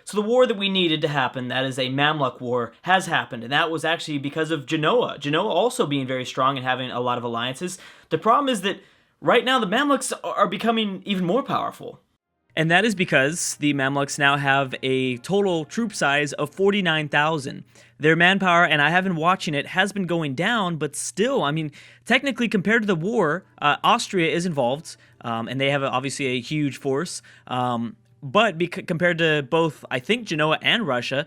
So the war that we needed to happen, that is a Mamluk war, has happened, and that was actually because of Genoa. Genoa also being very strong and having a lot of alliances. The problem is that right now the Mamluks are becoming even more powerful. And that is because the Mamluks now have a total troop size of 49,000. Their manpower, and I have been watching it, has been going down, but still, I mean, technically compared to the war, Austria is involved, and they have obviously a huge force. But compared to both, I think, Genoa and Russia,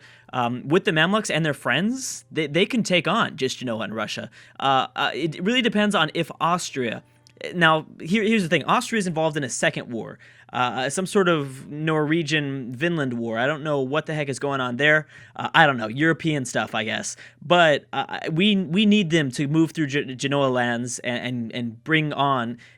with the Mamluks and their friends, they can take on just Genoa and Russia. It really depends on if Austria... Now, here's the thing. Austria is involved in a second war, some sort of Norwegian-Vinland war. I don't know what the heck is going on there. I don't know, European stuff, I guess. But we need them to move through Genoa lands and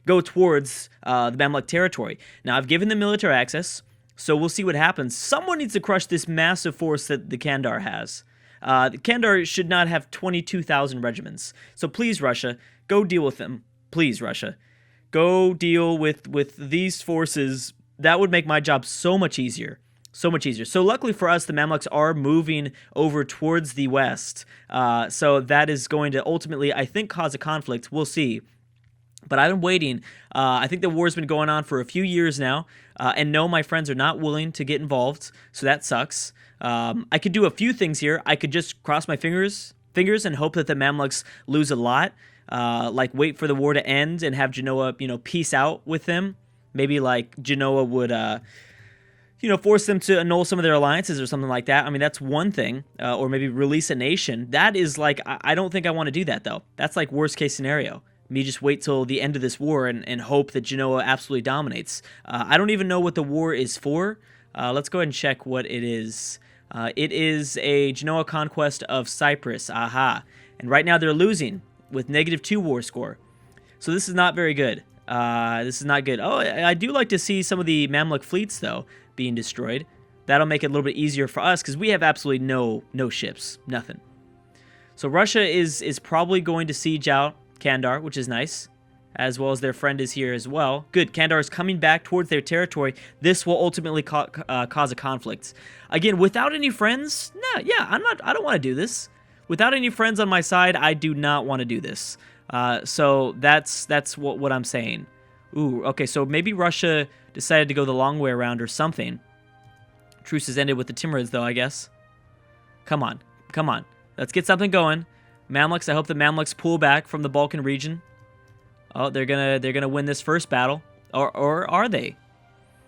go towards the Mamluk territory. Now, I've given them military access, so we'll see what happens. Someone needs to crush this massive force that the Kandar has. The Kandar should not have 22,000 regiments. So please, Russia, go deal with them. Please, Russia, go deal with these forces. That would make my job so much easier. So much easier. So luckily for us, the Mamluks are moving over towards the west. So that is going to ultimately, I think, cause a conflict. We'll see. But I've been waiting. I think the war's been going on for a few years now. And no, my friends are not willing to get involved. So that sucks. I could do a few things here. I could just cross my fingers and hope that the Mamluks lose a lot. Like wait for the war to end and have Genoa, peace out with them. Maybe like Genoa would, force them to annul some of their alliances or something like that. I mean, that's one thing. Or maybe release a nation. That is like, I don't think I want to do that though. That's like worst case scenario. Me just wait till the end of this war and hope that Genoa absolutely dominates. I don't even know what the war is for. Let's go ahead and check what it is. It is a Genoa conquest of Cyprus. Aha. And right now they're losing with -2 war score. So this is not very good. This is not good. Oh, I do like to see some of the Mamluk fleets, though, being destroyed. That'll make it a little bit easier for us, because we have absolutely no ships. Nothing. So Russia is probably going to siege out Kandar, which is nice, as well as their friend is here as well. Good. Kandar is coming back towards their territory. This will ultimately cause a conflict. Again, without any friends, I don't want to do this. Without any friends on my side, I do not want to do this. So that's what I'm saying. Ooh, okay, so maybe Russia decided to go the long way around or something. Truce has ended with the Timurids, though, I guess. Come on. Let's get something going. Mamluks, I hope the Mamluks pull back from the Balkan region. Oh, they're gonna win this first battle. Or are they?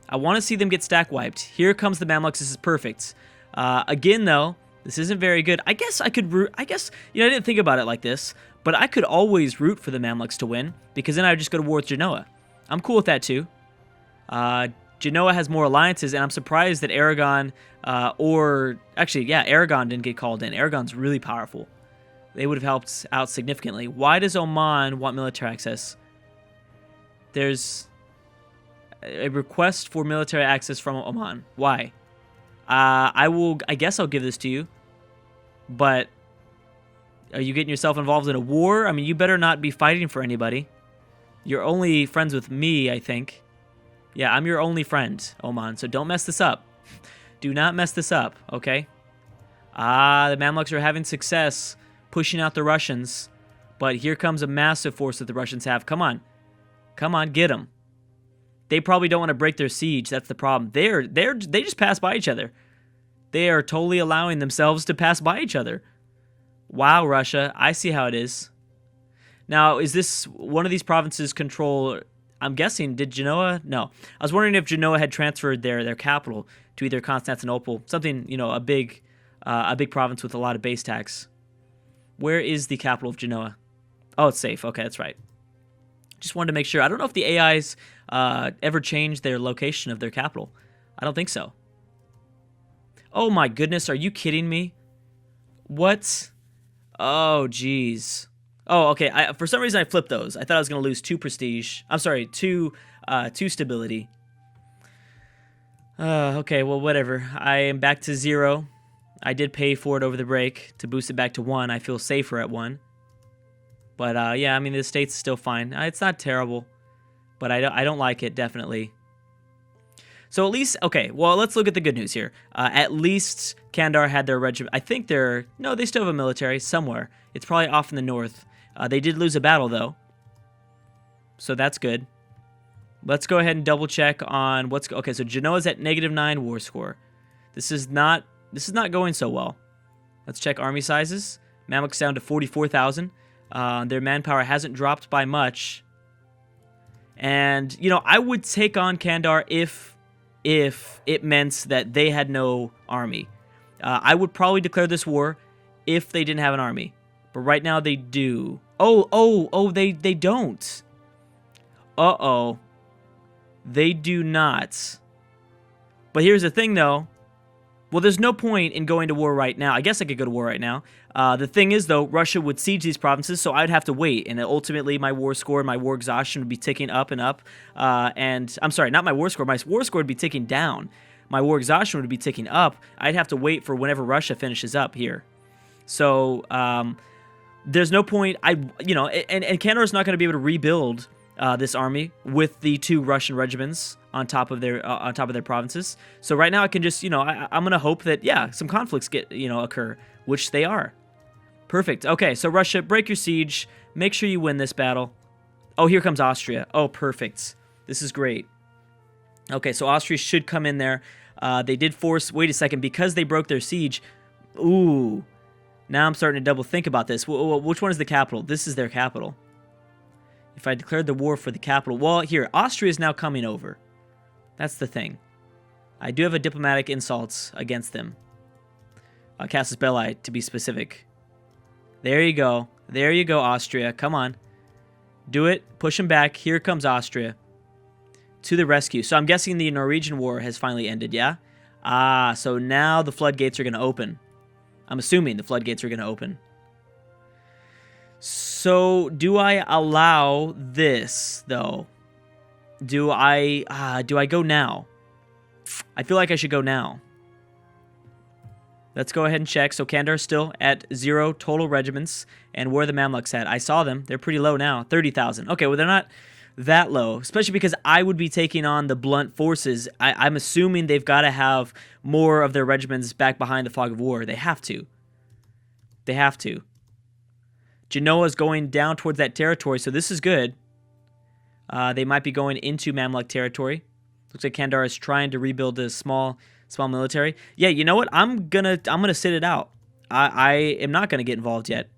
I want to see them get stack wiped. Here comes the Mamluks. This is perfect. Again, though, this isn't very good. I guess I could root. I didn't think about it like this, but I could always root for the Mamluks to win, because then I would just go to war with Genoa. I'm cool with that too. Genoa has more alliances, and I'm surprised that Aragon, Aragon didn't get called in. Aragon's really powerful. They would have helped out significantly. Why does Oman want military access? There's a request for military access from Oman. Why? I guess I'll give this to you. But are you getting yourself involved in a war? I mean, you better not be fighting for anybody. You're only friends with me, I think. Yeah, I'm your only friend, Oman, so don't mess this up. Do not mess this up, okay? The Mamluks are having success pushing out the Russians, but here comes a massive force that the Russians have. Come on, get them. They probably don't want to break their siege. That's the problem. They just pass by each other. They are totally allowing themselves to pass by each other. Wow, Russia, I see how it is. Now, is this one of these provinces control? I'm guessing, did Genoa? No. I was wondering if Genoa had transferred their capital to either Constantinople, something, a big province with a lot of base tax. Where is the capital of Genoa? Oh, it's safe. Okay, that's right. Just wanted to make sure. I don't know if the AIs ever changed their location of their capital. I don't think so. Oh my goodness, are you kidding me? What? Oh, jeez. Oh, okay. For some reason, I flipped those. I thought I was going to lose 2 prestige. I'm sorry, 2 stability. Okay, well, whatever. I am back to 0. I did pay for it over the break to boost it back to 1. I feel safer at 1. But, yeah, I mean, the state's still fine. It's not terrible, but I don't like it, definitely. So at least, okay, well, let's look at the good news here. At least Kandar had their regiment. I think no, they still have a military somewhere. It's probably off in the north. They did lose a battle, though. So that's good. Let's go ahead and double check on okay, so Genoa's at -9 war score. This is not going so well. Let's check army sizes. Mamluks down to 44,000. Their manpower hasn't dropped by much. And, you know, I would take on Kandar if it meant that they had no army. I would probably declare this war if they didn't have an army. But right now they do. They don't. Uh-oh. They do not. But here's the thing, though. Well, there's no point in going to war right now. I guess I could go to war right now. The thing is, though, Russia would siege these provinces, so I'd have to wait. And ultimately, my war score, my war exhaustion would be ticking up and up. And I'm sorry, not my war score. My war score would be ticking down. My war exhaustion would be ticking up. I'd have to wait for whenever Russia finishes up here. So there's no point. And Kandar is not going to be able to rebuild this army with the 2 Russian regiments on top of their provinces. So right now I can just, I'm gonna hope that some conflicts occur, which they are. Perfect. Okay, so Russia, break your siege. Make sure you win this battle. Oh, here comes Austria. Oh, perfect. This is great. Okay, so Austria should come in there. They did force. Wait a second, because they broke their siege. Ooh, now I'm starting to double think about this. Which one is the capital? This is their capital. If I declared the war for the capital, well, here Austria is now coming over. That's the thing. I do have a diplomatic insults against them. Casus Belli, to be specific. There you go. There you go, Austria. Come on. Do it. Push them back. Here comes Austria. To the rescue. So I'm guessing the Norwegian War has finally ended, yeah? So now the floodgates are going to open. I'm assuming the floodgates are going to open. So do I allow this, though? Do I go now? I feel like I should go now. Let's go ahead and check. So Kandar's still at 0 total regiments. And where are the Mamluks at? I saw them. They're pretty low now. 30,000. Okay, well, they're not that low. Especially because I would be taking on the blunt forces. I'm assuming they've got to have more of their regiments back behind the fog of war. They have to. They have to. Genoa's going down towards that territory, so this is good. They might be going into Mamluk territory. Looks like Kandar is trying to rebuild a small military. Yeah, you know what? I'm gonna sit it out. I am not gonna get involved yet.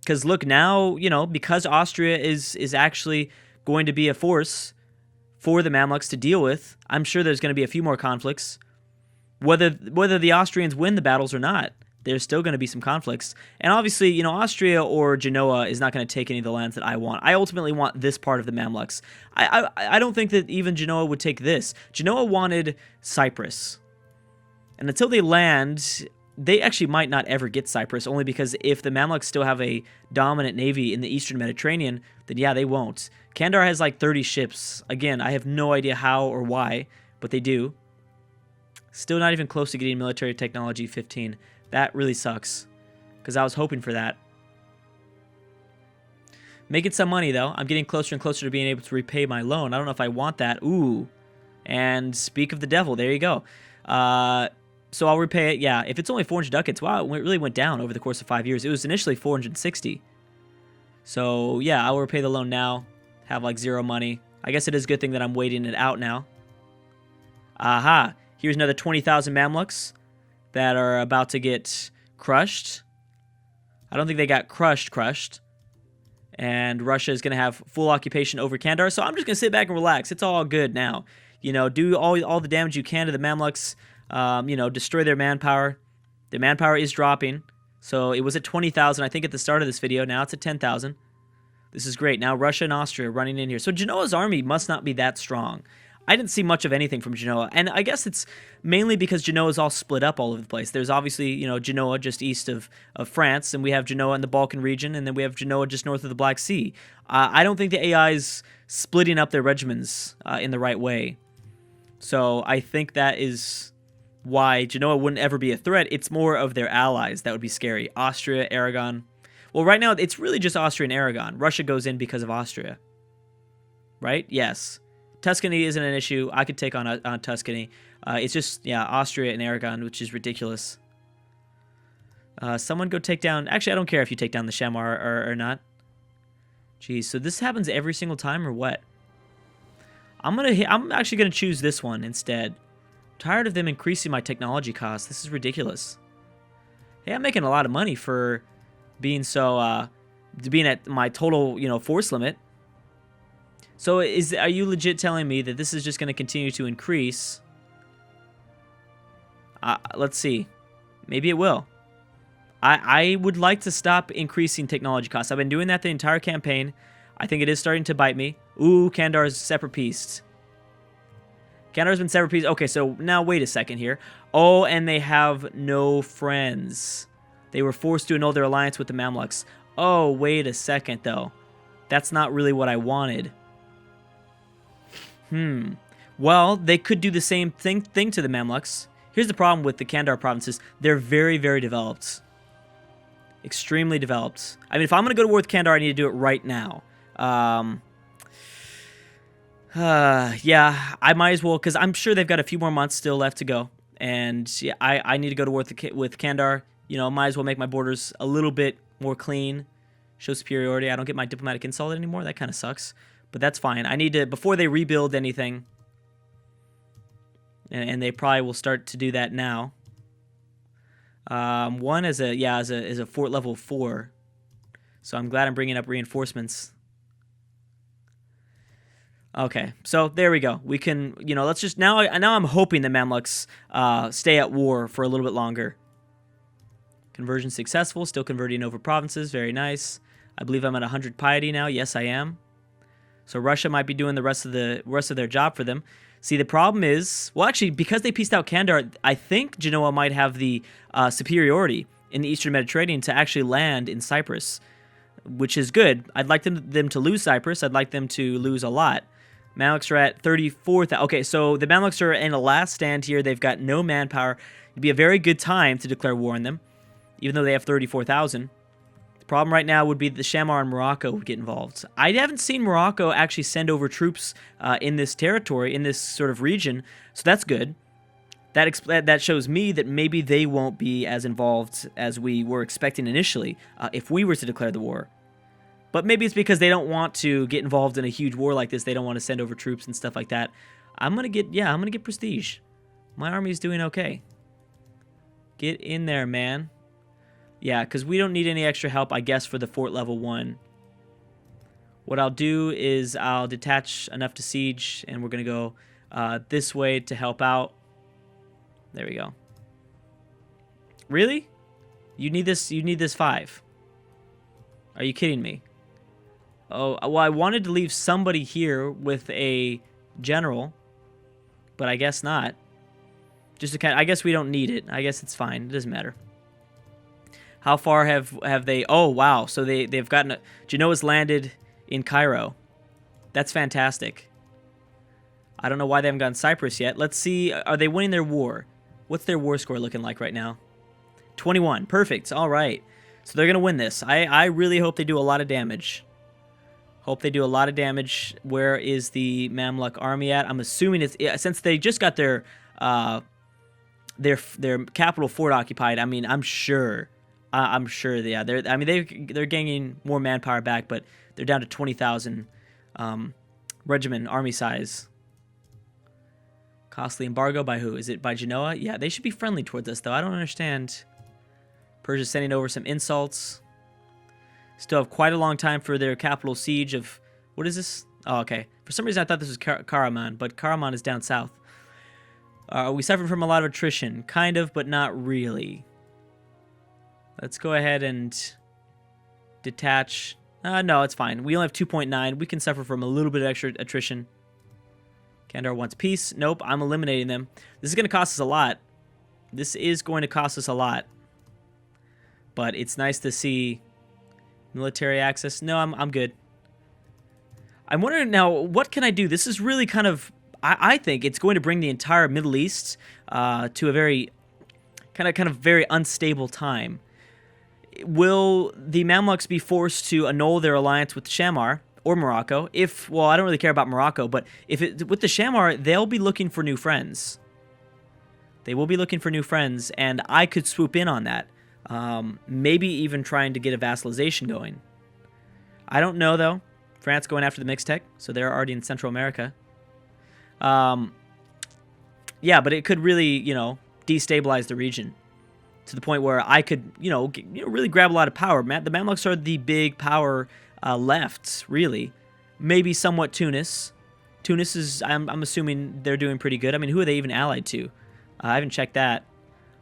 Because look, now, because Austria is actually going to be a force for the Mamluks to deal with, I'm sure there's going to be a few more conflicts. Whether the Austrians win the battles or not, there's still going to be some conflicts. And obviously, Austria or Genoa is not going to take any of the lands that I want. I ultimately want this part of the Mamluks. I don't think that even Genoa would take this. Genoa wanted Cyprus. And until they land, they actually might not ever get Cyprus, only because if the Mamluks still have a dominant navy in the eastern Mediterranean, then yeah, they won't. Kandar has like 30 ships. Again, I have no idea how or why, but they do. Still not even close to getting military technology 15. That really sucks, because I was hoping for that. Making some money, though. I'm getting closer and closer to being able to repay my loan. I don't know if I want that. Ooh. And speak of the devil, there you go. So I'll repay it. Yeah, if it's only 400 ducats, wow, it really went down over the course of 5 years. It was initially 460. So, yeah, I'll repay the loan now. Have, like, 0 money. I guess it is a good thing that I'm waiting it out now. Aha. Here's another 20,000 Mamluks that are about to get crushed. I don't think they got crushed. And Russia is going to have full occupation over Kandar. So I'm just going to sit back and relax. It's all good now. Do all the damage you can to the Mamluks. Destroy their manpower. Their manpower is dropping. So it was at 20,000, I think, at the start of this video. Now it's at 10,000. This is great. Now Russia and Austria running in here. So Genoa's army must not be that strong. I didn't see much of anything from Genoa, and I guess it's mainly because Genoa is all split up all over the place. There's obviously, Genoa just east of France, and we have Genoa in the Balkan region, and then we have Genoa just north of the Black Sea. I don't think the AI is splitting up their regiments in the right way. So I think that is why Genoa wouldn't ever be a threat. It's more of their allies that would be scary. Austria, Aragon. Well, right now, it's really just Austria and Aragon. Russia goes in because of Austria. Right? Yes. Tuscany isn't an issue. I could take on Tuscany. It's just, yeah, Austria and Aragon, which is ridiculous. Someone go take down... Actually, I don't care if you take down the Shamar or not. Jeez, so this happens every single time or what? I'm actually gonna choose this one instead. I'm tired of them increasing my technology costs. This is ridiculous. Hey, I'm making a lot of money for being so being at my total, force limit. So are you legit telling me that this is just going to continue to increase? Let's see. Maybe it will. I would like to stop increasing technology costs. I've been doing that the entire campaign. I think it is starting to bite me. Ooh, Kandar's separate pieced. Kandar's been separate pieced. Okay, so now wait a second here. Oh, and they have no friends. They were forced to annul their alliance with the Mamluks. Oh, wait a second, though. That's not really what I wanted. Well, they could do the same thing to the Mamluks. Here's the problem with the Kandar provinces. They're very, very developed. Extremely developed. I mean, if I'm going to go to war with Kandar, I need to do it right now. Yeah, I might as well, because I'm sure they've got a few more months still left to go. And yeah, I need to go to war with Kandar. Might as well make my borders a little bit more clean. Show superiority. I don't get my diplomatic insult anymore. That kind of sucks. But that's fine. I need to, before they rebuild anything, and they probably will start to do that now. One is a fort level 4. So I'm glad I'm bringing up reinforcements. Okay, so there we go. We can, let's just, now I'm hoping the Mamluks stay at war for a little bit longer. Conversion successful, still converting over provinces, very nice. I believe I'm at 100 piety now. Yes, I am. So Russia might be doing the rest of their job for them. See, the problem is, well, actually, because they pieced out Kandar, I think Genoa might have the superiority in the Eastern Mediterranean to actually land in Cyprus, which is good. I'd like them to lose Cyprus. I'd like them to lose a lot. Mamluks are at 34,000. Okay, so the Mamluks are in a last stand here. They've got no manpower. It'd be a very good time to declare war on them, even though they have 34,000. The problem right now would be the Shamar and Morocco would get involved. I haven't seen Morocco actually send over troops in this territory, in this sort of region, so that's good. That shows me that maybe they won't be as involved as we were expecting initially if we were to declare the war. But maybe it's because they don't want to get involved in a huge war like this. They don't want to send over troops and stuff like that. I'm gonna get prestige. My army's doing okay. Get in there, man. Yeah, because we don't need any extra help, I guess, for the fort level 1. What I'll do is I'll detach enough to siege, and we're gonna go this way to help out. There we go. Really? You need this 5. Are you kidding me? Oh, well, I wanted to leave somebody here with a general, but I guess not. Just to I guess we don't need it. I guess it's fine. It doesn't matter. How far have they? Oh, wow. So they've gotten Genoa's landed in Cairo. That's fantastic. I don't know why they haven't gotten Cyprus yet. Let's see. Are they winning their war? What's their war score looking like right now? 21. Perfect. All right. So they're going to win this. I really hope they do a lot of damage. Hope they do a lot of damage. Where is the Mamluk army at? I'm assuming it's since they just got their capital fort occupied. I mean, I'm sure. Yeah. They're gaining more manpower back, but they're down to 20,000 regiment army size. Costly embargo by who? Is it by Genoa? Yeah, they should be friendly towards us, though. I don't understand. Persia's sending over some insults. Still have quite a long time for their capital siege of... What is this? Oh, okay. For some reason, I thought this was Karaman, but Karaman is down south. We suffer from a lot of attrition. Kind of, but not really. Let's go ahead and detach. No, it's fine. We only have 2.9. We can suffer from a little bit of extra attrition. Kandar wants peace. Nope, I'm eliminating them. This is going to cost us a lot. This is going to cost us a lot. But it's nice to see military access. No, I'm good. I'm wondering now, what can I do? This is really kind of... I think it's going to bring the entire Middle East to a very... kind of very unstable time. Will the Mamluks be forced to annul their alliance with Shamar? or Morocco. Well, I don't really care about Morocco, but with the Shamar, they'll be looking for new friends. They will be looking for new friends, and I could swoop in on that. Maybe even trying to get a vassalization going. I don't know, though. France going after the Mixtec, so they're already in Central America. Yeah, but it could really, destabilize the region to the point where I could, really grab a lot of power. The Mamluks are the big power left, really. Maybe somewhat Tunis. Tunis is, I'm assuming they're doing pretty good. I mean, who are they even allied to? I haven't checked that.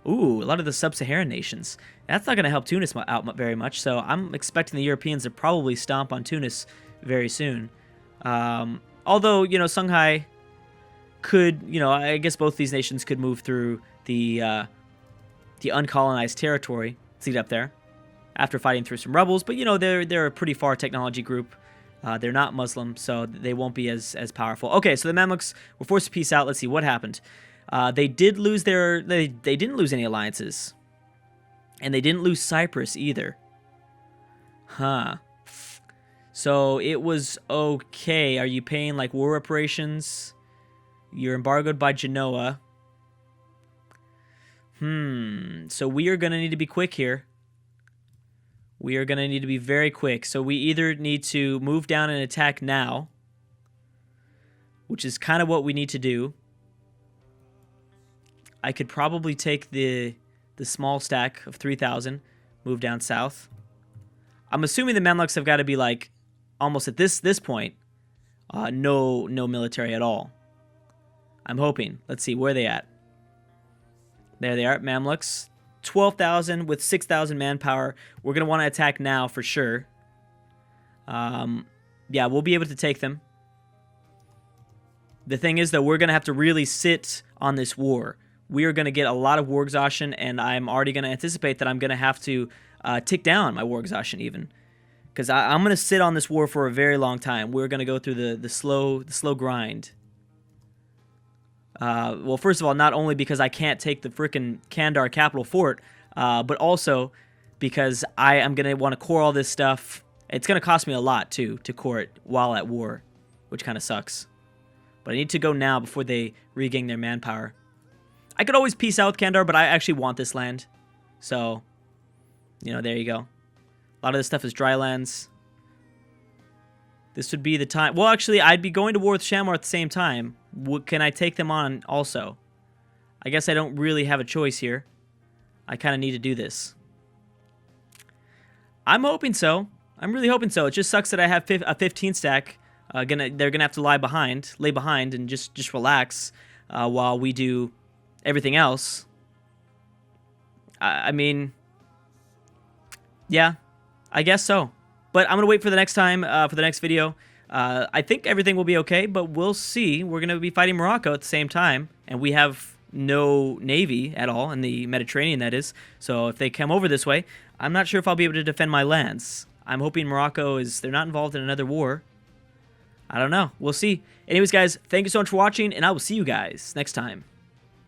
Ooh, a lot of the sub-Saharan nations. That's not going to help Tunis out very much, so I'm expecting the Europeans to probably stomp on Tunis very soon. Although, Songhai could, I guess both these nations could move through the uncolonized territory, see up there, after fighting through some rebels. But, they're a pretty far technology group. They're not Muslim, so they won't be as powerful. Okay, so the Mamluks were forced to peace out. Let's see what happened. They did lose they didn't lose any alliances. And they didn't lose Cyprus either. Huh. So it was okay. Are you paying like war reparations? You're embargoed by Genoa. So we are going to need to be quick here. We are going to need to be very quick. So we either need to move down and attack now, which is kind of what we need to do. I could probably take the small stack of 3,000, move down south. I'm assuming the Mamluks have got to be like almost at this point, no military at all. I'm hoping. Let's see, where are they at? There they are, Mamluks. 12,000 with 6,000 manpower. We're going to want to attack now for sure. Yeah, we'll be able to take them. The thing is, though, we're going to have to really sit on this war. We are going to get a lot of war exhaustion, and I'm already going to anticipate that I'm going to have to tick down my war exhaustion even. Because I'm going to sit on this war for a very long time. We're going to go through the slow grind. Well, first of all, not only because I can't take the frickin' Kandar capital fort, but also because I am going to want to core all this stuff. It's going to cost me a lot, too, to core it while at war, which kind of sucks. But I need to go now before they regain their manpower. I could always peace out with Kandar, but I actually want this land. So, there you go. A lot of this stuff is dry lands. This would be the time. Well, actually, I'd be going to war with Shamar at the same time. Can I take them on also? I guess I don't really have a choice here. I kind of need to do this. I'm hoping so. I'm really hoping so. It just sucks that I have a 15 stack. They're gonna have to lay behind, and just relax while we do everything else. I mean, yeah, I guess so. But I'm gonna wait for the next time, for the next video. I think everything will be okay, but we'll see. We're gonna be fighting Morocco at the same time, and we have no navy at all in the Mediterranean, that is. So if they come over this way, I'm not sure if I'll be able to defend my lands. I'm hoping Morocco they're not involved in another war. I don't know. We'll see. Anyways, guys, thank you so much for watching, and I will see you guys next time.